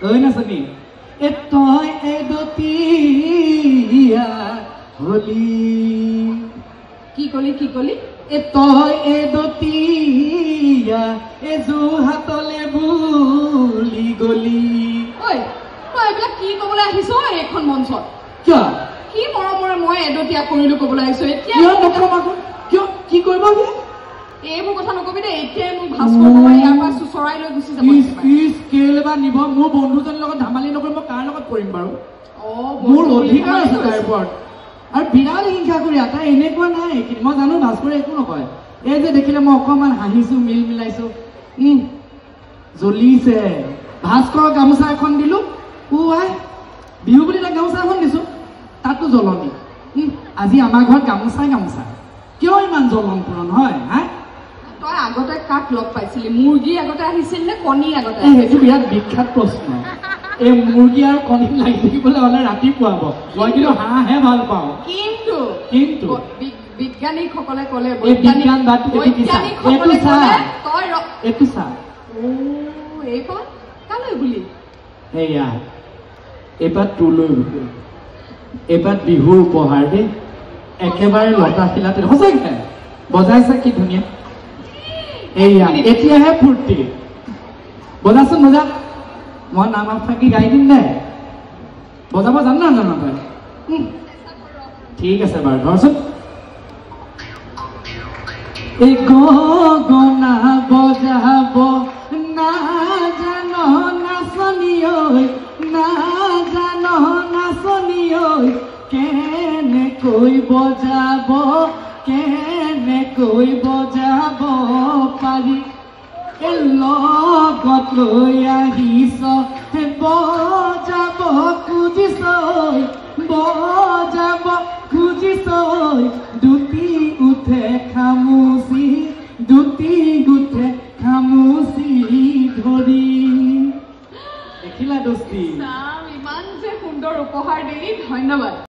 ঐ নাচনী এ তই এদতীয়া হলি কি কলি এ তই এদতীয়া এ যোৰহাটলে বুলি গলি ঐ তই এইবিলাক কি ক'বলৈ আহিছ এইখন মঞ্চত কিয় কি মৰমৰে মই এদতীয়া কৰিলো ক'বলৈ আহিছো এতিয়া কিয় কি কৰিব এইবোৰ কথা নকবি দে এতিয়াই মোক ভাস্কৰ বৰুৱাই ইয়াৰ পৰা চুচৰাই লৈ গুচি যাব কেলে বা নিব মোৰ বন্ধুজনৰ লগত ধেমালি নকৰি মই কাৰ লগত কৰিম বাৰু মোৰ অধিকাৰ আছে তাৰ ওপৰত আৰু বিৰাট হিংসা কৰি তাই এনেকুৱা নাই মই জানো ভাস্কৰে একো নকয় এই যে দেখিলে মই অকণমান হাঁহিছো মিলাইছো জ্বলিছে ভাস্কৰক গামোচা এখন দিলো বিহু বুলি তাক গামোচা এখন দিছো তাতো জ্বলনি আজি আমাৰ ঘৰত গামোচা কিয় ইমান জ্বলন পূৰণ হয় হা তই আগতে কাক লগ পাইছিলি মুৰ্গী আগতে আহিছিল নে কণী আগতে সেইটো বিৰাট বিখ্যাত প্ৰশ্ন এই মুৰ্গী আৰু কণী লাগি থাকিবলৈ হ'লে ৰাতিপুৱা হ'ব মই কিন্তু হাঁহহে ভাল পাওঁ কিন্তু বিজ্ঞানীসকলে ক'লে এইটো চা এইখন কালৈ বুলি এয়া এইবাৰ তোলৈ এইবাৰ বিহুৰ উপহাৰ দেই একেবাৰে লতা শিলাতে সঁচাকে বজাইছা কি ধুনীয়া এয়া এতিয়াহে ফূৰ্তি বজাচোন বজা মই নাম ফাঁকি গাই দিম দে বজাব জানো নাজানো তই ঠিক আছে বাৰু ধৰচোন এই গগনা বজাব নাজানো নাচনি ঐ নাজানো নাচনি ঐ কেনেকৈ বজাব পাৰি লগত লৈ আহিছ বজাব খুজিছ দুটি উঠে খামুচি ধৰি দেখিলা দোস্তি ইমান যে সুন্দৰ উপহাৰ দিলি ধন্যবাদ